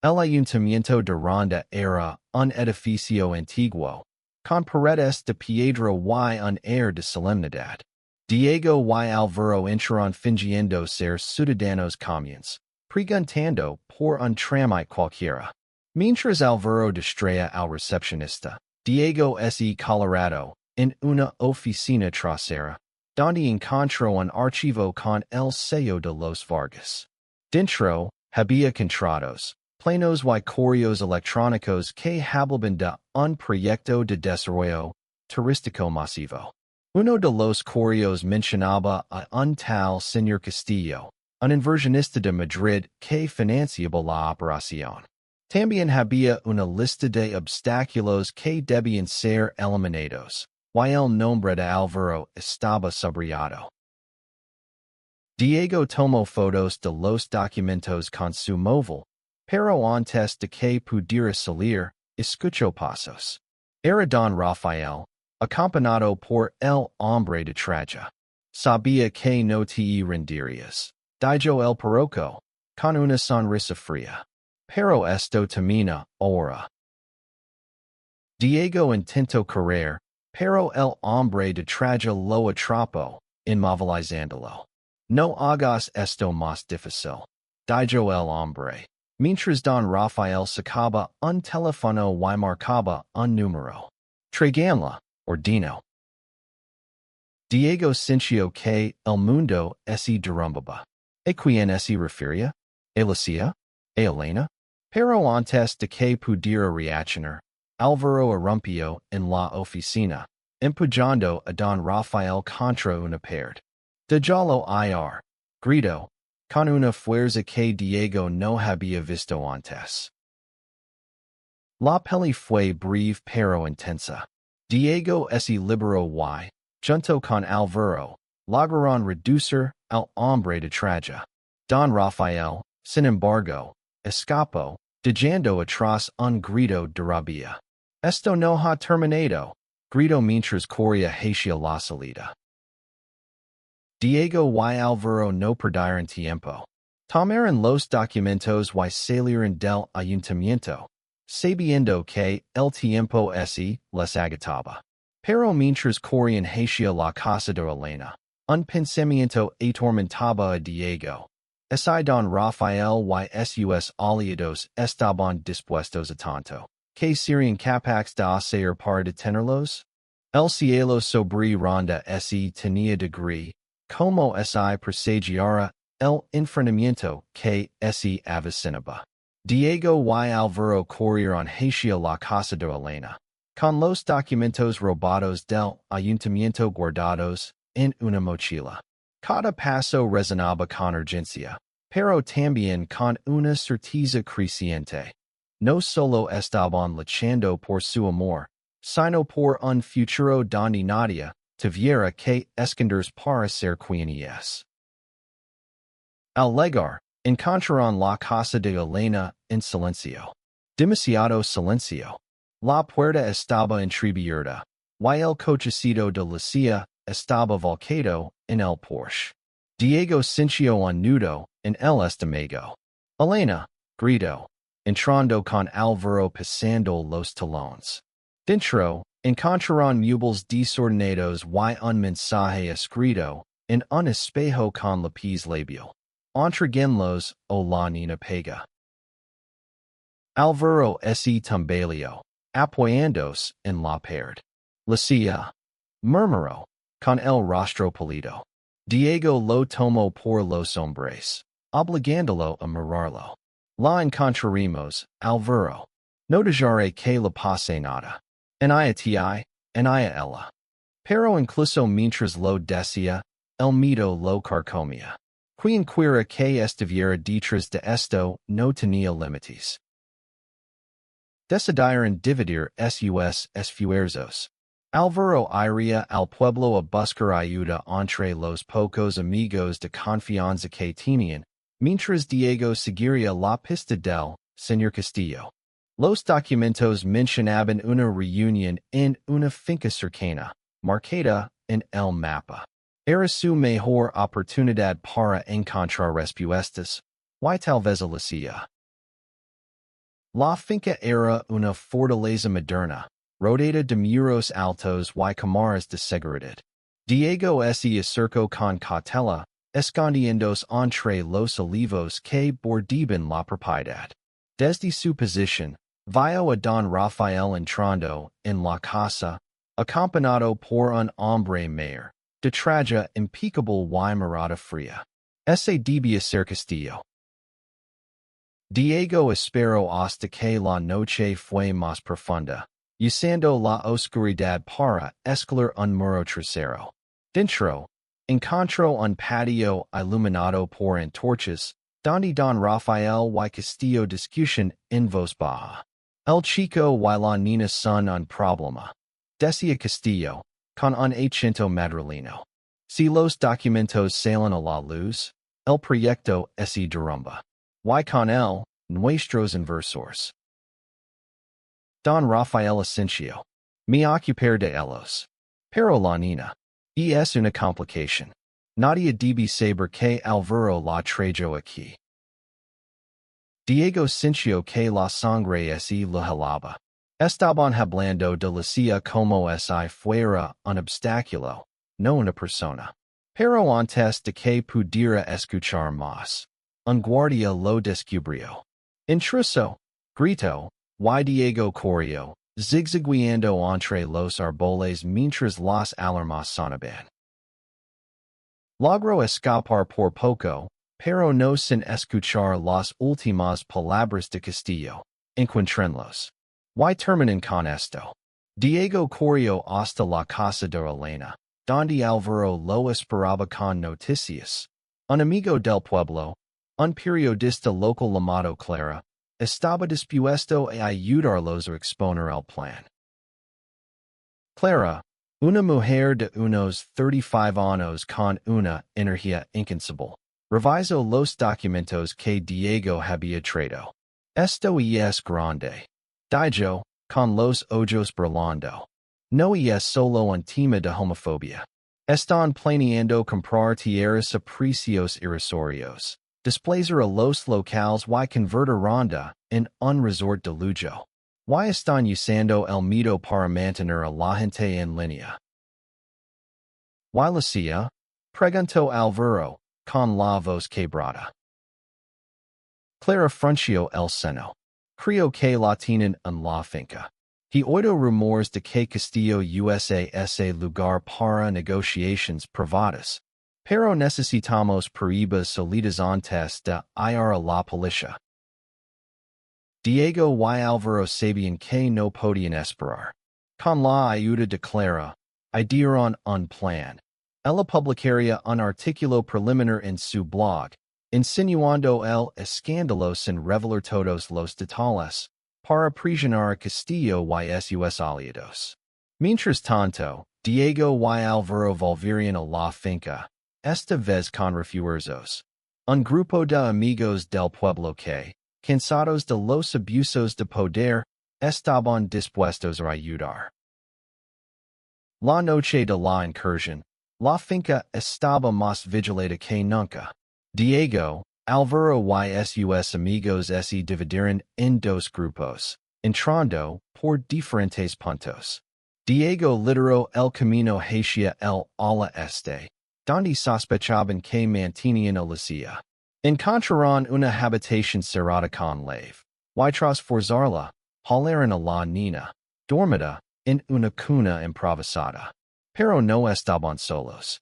El ayuntamiento de Ronda era un edificio antiguo, con paredes de piedra y un aire de solemnidad. Diego y Alvaro entraron fingiendo ser ciudadanos comunes, preguntando por un trámite cualquiera. Mientras Alvaro distraía al recepcionista, Diego se colorado en una oficina trasera, donde encontró un archivo con el sello de los Vargas. Dentro, había contratos, planos y correos electrónicos que hablaban de un proyecto de desarrollo turístico masivo. Uno de los correos mencionaba a un tal señor Castillo, un inversionista de Madrid que financiaba la operación. También había una lista de obstáculos que debían ser eliminados, y el nombre de Alvaro estaba subrayado. Diego tomó fotos de los documentos con su móvil, pero antes de que pudiera salir, escuchó pasos. Era don Rafael, acompañado por el hombre de traje. Sabía que no te rendirías. Dijo el parroco, con una sonrisa fría. Pero esto termina ahora. Diego intentó correr, pero el hombre de traje lo atrapó, inmovilizándolo. No hagas esto más difícil, dijo el hombre, mientras don Rafael sacaba un teléfono y marcaba un número. Tráiganla, ordenó. Diego sintió que el mundo se derrumbaba. ¿A quién se refería? ¿A Lucia? ¿A Elena? Pero antes de que pudiera reaccionar, Alvaro irrumpió en la oficina, empujando a don Rafael contra una pared. Déjalo ir, gritó, con una fuerza que Diego no había visto antes. La pelea fue breve pero intensa. Diego se liberó y, junto con Alvaro, lograron reducir al hombre de traje. Don Rafael, sin embargo, escapó, dejando atrás un grito de rabia. Esto no ha terminado, gritó mientras corría hacia la salida. Diego y Alvaro no perdieron tiempo. Tomaron los documentos y salieron del ayuntamiento, sabiendo que el tiempo les agotaba. Pero mientras corrían hacia la casa de Elena, un pensamiento atormentaba a Diego. Si don Rafael y sus aliados estaban dispuestos a tanto, ¿qué serían capaces de hacer para detenerlos? El cielo sobre Ronda tenía degree, como si presagiara el enfrentamiento que se avecinaba. Diego y Alvaro corrieron hacia la casa de Elena, con los documentos robados del ayuntamiento guardados en una mochila. Cada paso resonaba con urgencia, pero también con una certeza creciente. No solo estaban luchando por su amor, sino por un futuro donde nadie tuviera que esconderse para ser quien es. Al llegar, encontraron la casa de Elena en silencio. Demasiado silencio. La puerta estaba entreabierta, y el cochecito de Lucia estaba volcado en el Porsche. Diego sintió un nudo en el estómago. Elena, gritó, entrando con Alvaro pisando los talones. Dentro, encontraron muebles desordenados y un mensaje escrito en un espejo con lápiz labial. Entreguenlos o la niña pega. Alvaro se tambaleó, apoyándose en la pared. Lucia, murmuró, con el rostro pálido. Diego lo tomó por los hombres, obligándolo a mirarlo. La encontraremos, Alvaro. No dejaré que le pase nada. En IATI, enia ella. Pero incluso mientras lo decía, el mito lo carcomía. Quien quiera que estuviera detrás de esto no tenía límites. Decidieron dividir sus esfuerzos. Alvaro iría al pueblo a buscar ayuda entre los pocos amigos de confianza que tenían, mientras Diego seguiría la pista del señor Castillo. Los documentos mencionaban una reunión en una finca cercana, marcada en el mapa. Era su mejor oportunidad para encontrar respuestas, y tal vez lo hacía. La finca era una fortaleza moderna, rodeada de muros altos y cámaras de seguridad. Diego se acercó con cautela, escondiéndose entre los olivos que bordeaban la propiedad. Desde su posición, vio a don Rafael entrando en la casa, acompañado por un hombre mayor, de traje impecable y mirada fría. Ese debía ser Castillo. Diego esperó hasta que la noche fue más profunda, usando la oscuridad para escalar un muro trasero. Dentro, encontró un patio iluminado por antorchas, donde don Rafael y Castillo discutían en voz baja. El chico y la niña son un problema, decía Castillo, con un acento madrileño. Si los documentos salen a la luz, el proyecto se derrumba. Y con él, nuestros inversores. Don Rafael Asensio. Me ocupar de ellos. Pero la niña. Es una complicación. Nadie debe saber que Alvaro la trajo aquí. Diego sintió que la sangre se le helaba. Estaban hablando de la cia como si fuera un obstáculo, no una persona. Pero antes de que pudiera escuchar más, un guardia lo descubrió. Intruso, gritó, y Diego corrió, zigzagueando entre los árboles mientras las alarmas sonaban. Logró escapar por poco, pero no sin escuchar las últimas palabras de Castillo. Encuéntrenlos. Y terminan con esto. Diego corrió hasta la casa de Elena, donde Alvaro lo esperaba con noticias. Un amigo del pueblo, un periodista local llamado Clara, estaba dispuesto a ayudarlos a exponer el plan. Clara, una mujer de unos 35 años con una energía incansable, revisó los documentos que Diego había traído. Esto es grande. Dijo, con los ojos brillando. No es solo un tema de homofobia. Están planeando comprar tierras a precios irrisorios, desplazar a los locales y convertir Ronda en un resort de lujo. Y están usando el mito para mantener a la gente en línea. ¿Y lo hacía? Preguntó Alvaro, con la voz quebrada. Clara frunció el seno. Creo que la tienen en la finca. He oído rumores de que Castillo usa ese lugar para negociaciones privadas, pero necesitamos pruebas sólidas antes de ir a la policía. Diego y Alvaro sabían que no podían esperar. Con la ayuda de Clara, idearon un plan. Ella publicaría un artículo preliminar en su blog, insinuando el escándalo sin revelar todos los detalles, para presionar a Castillo y sus aliados. Mientras tanto, Diego y Alvaro volverían a la finca, esta vez con refuerzos. Un grupo de amigos del pueblo que, cansados de los abusos de poder, estaban dispuestos a ayudar. La noche de la incursión, la finca estaba más vigilada que nunca. Diego, Alvaro y sus amigos se dividieron en dos grupos, entrando por diferentes puntos. Diego lideró el camino hacia el ala este, donde sospechaban que mantenían a Lucia. Encontraron una habitación cerrada con llave, y tras forzarla, hallaron a la niña, dormida, en una cuna improvisada. Pero no estaban solos.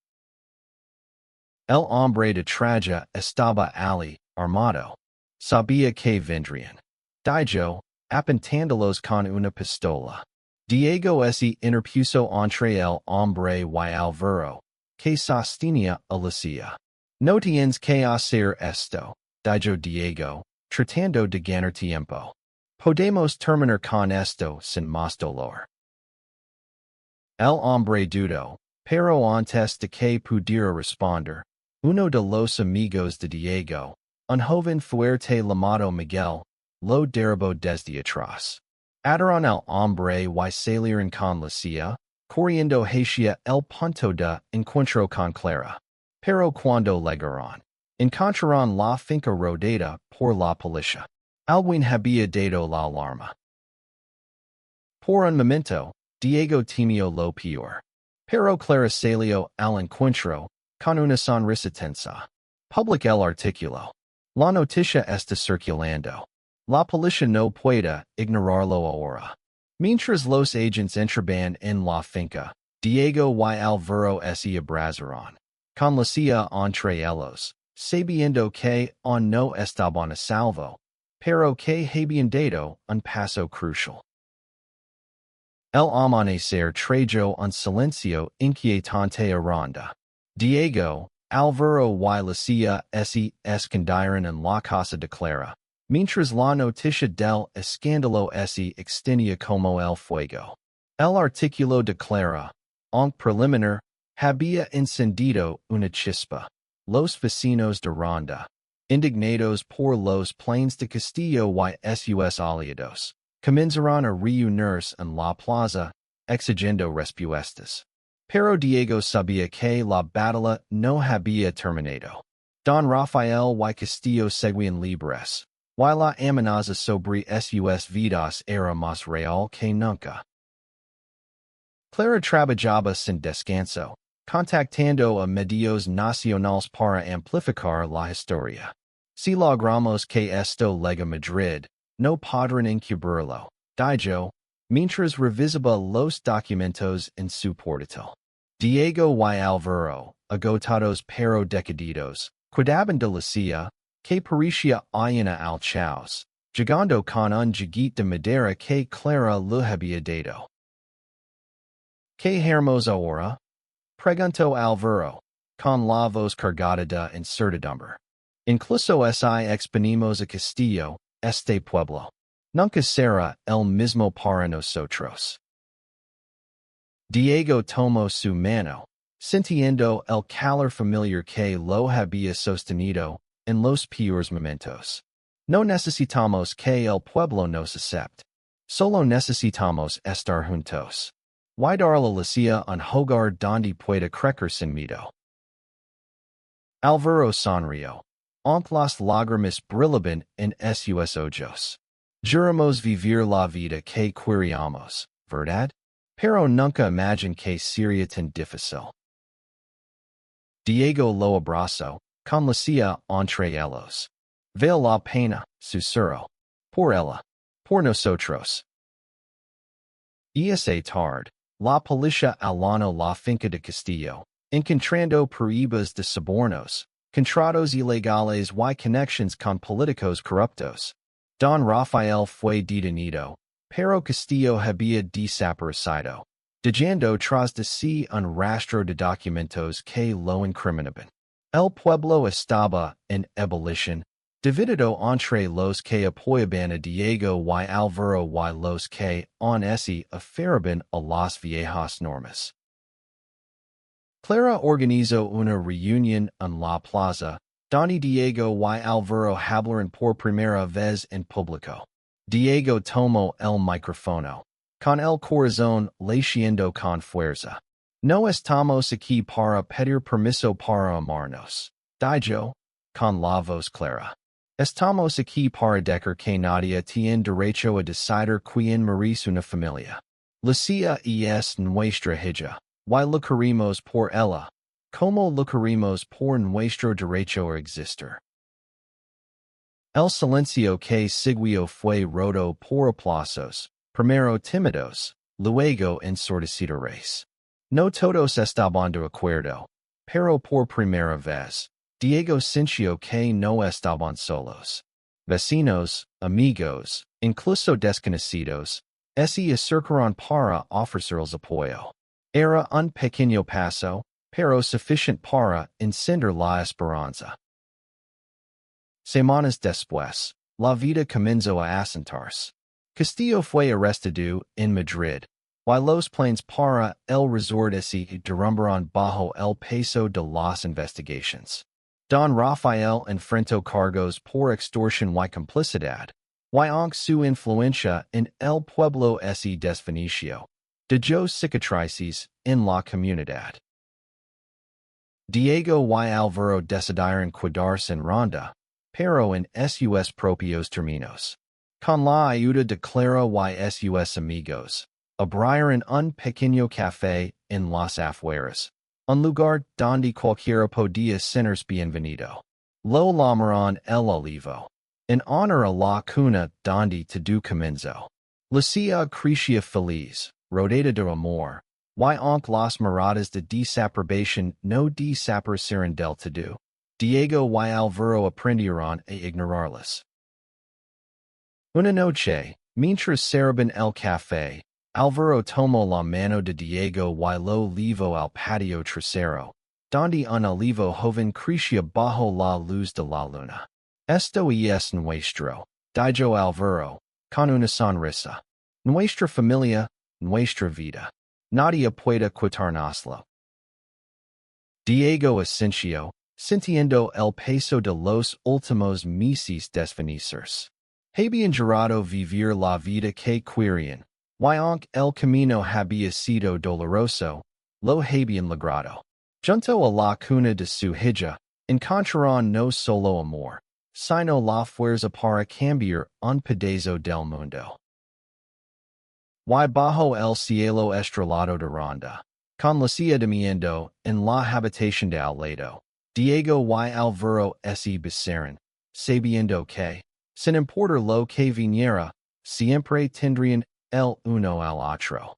El hombre de traje estaba allí, armado. Sabía que vendrían. Dijo, apuntándolos con una pistola. Diego se interpuso entre el hombre y Alvaro, que sostenía Alicia. No tienes que hacer esto, dijo Diego, tratando de ganar tiempo. Podemos terminar con esto sin más dolor. El hombre dudó, pero antes de que pudiera responder, uno de los amigos de Diego, un joven fuerte llamado Miguel, lo derribó desde atrás. Ataron al hombre y salieron con Lucia, corriendo hacia el punto de encuentro con Clara. Pero cuando llegaron, encontraron la finca rodeada por la policía. Alguien había dado la alarma. Por un momento, Diego temió lo peor. Pero Clara salió al encuentro, con una sonrisa tensa. Public el artículo. La noticia está circulando. La policía no puede ignorarlo ahora. Mientras los agents entraban en la finca, Diego y Alvaro se abrazaron. Con Lucia entre ellos, sabiendo que aún no estaban a salvo, pero que habían dado un paso crucial. El amanecer trajo un silencio inquietante a Ronda. Diego, Alvaro y Lucia se escondieron en la casa de Clara, mientras la noticia del escándalo se extendía como el fuego. El artículo de Clara, aunque preliminar, había encendido una chispa. Los vecinos de Ronda, indignados por los planes de Castillo y sus aliados, comenzaron a reunirse en la plaza, exigiendo respuestas. Pero Diego sabía que la batalla no había terminado. Don Rafael y Castillo seguían libres, y la amenaza sobre sus vidas era más real que nunca. Clara trabajaba sin descanso, contactando a medios nacionales para amplificar la historia. Si logramos que esto llegue a Madrid, no podrán encubrirlo, dijo, mientras revisaba los documentos en su portátil. Diego y Alvaro, agotados pero decididos, cuidaban de Lucia, que parecía ayuna al caos, llegando con un jaguit de madera que Clara le había dado. ¿Qué haremos ahora? Preguntó Alvaro, con la voz cargada de incertidumbre. Incluso si exponemos a Castillo, este pueblo, nunca será el mismo para nosotros. Diego tomó su mano, sintiendo el calor familiar que lo había sostenido en los peores momentos. No necesitamos que el pueblo nos acepte. Solo necesitamos estar juntos. Y darle a Lucia un hogar donde pueda crecer sin miedo. Alvaro sonrió, aunque las lágrimas brillaban en sus ojos. Juramos vivir la vida que queríamos, ¿verdad? Pero nunca imaginé que sería tan difícil. Diego lo abrazó, con Lucia entre ellos. Vale la pena, susurró. Por ella. Por nosotros. Esa tarde, la policía allanó la finca de Castillo, encontrando pruebas de sobornos, contratos ilegales y conexiones con políticos corruptos. Don Rafael fue detenido, pero Castillo había desaparecido, dejando tras de sí un rastro de documentos que lo incriminaban. El pueblo estaba en ebullición, dividido entre los que apoyaban a Diego y Alvaro y los que aún se aferraban a las viejas normas. Clara organizó una reunión en la plaza, donde Diego y Alvaro hablaron por primera vez en público. Diego tomó el micrófono, con el corazón latiendo con fuerza. No estamos aquí para pedir permiso para amarnos, dijo, con la voz clara. Estamos aquí para decir que nadie tiene derecho a decidir quién merece una familia. Lucia es nuestra hija, y lucharemos por ella, como lucharemos por nuestro derecho a existir. El silencio que siguió fue roto por aplausos, primero tímidos, luego ensordecedores. No todos estaban de acuerdo, pero por primera vez, Diego sintió que no estaban solos. Vecinos, amigos, incluso desconocidos, Ese acercaron para ofrecerles apoyo. Era un pequeño paso, pero sufficient para encender la esperanza. Semanas después, la vida comenzó a asentarse. Castillo fue arrestado en Madrid, while los planes para el resort se derrumbaron bajo el peso de las investigations. Don Rafael enfrentó cargos por extorsión y complicidad, y aunque su influencia en el pueblo se desvaneció, dejó cicatrices en la comunidad. Diego y Álvaro decidieron quedarse en Ronda, pero en sus propios términos. Con la ayuda de Clara y sus amigos, abrieron un pequeño café en las afueras, un lugar donde cualquiera podía ser bienvenido. Lo llamaron el Olivo, en honor a la cuna donde todo comenzó. La ciudad crecía feliz, rodeada de amor, y aunque las miradas de desaprobación no desaparecieron del todo, Diego y Álvaro aprendieron a ignorarlas. Una noche, mientras servían el café, Álvaro tomó la mano de Diego y lo llevó al patio trasero, donde un olivo joven crecía bajo la luz de la luna. Esto es nuestro, dijo Álvaro, con una sonrisa. Nuestra familia, nuestra vida. Nadie puede quitárnoslo. Diego asintió, sintiendo el peso de los últimos meses desvanecidos. Habían jurado vivir la vida que querían, y aunque el camino había sido doloroso, lo habían logrado. Junto a la cuna de su hija, encontraron no solo amor, sino la fuerza para cambiar un pedazo del mundo. Y bajo el cielo estrellado de Ronda, con la ciudad durmiendo en la habitación de al lado, Diego y Álvaro se besaron, sabiendo que, sin importar lo que viniera, siempre tendrían el uno al otro.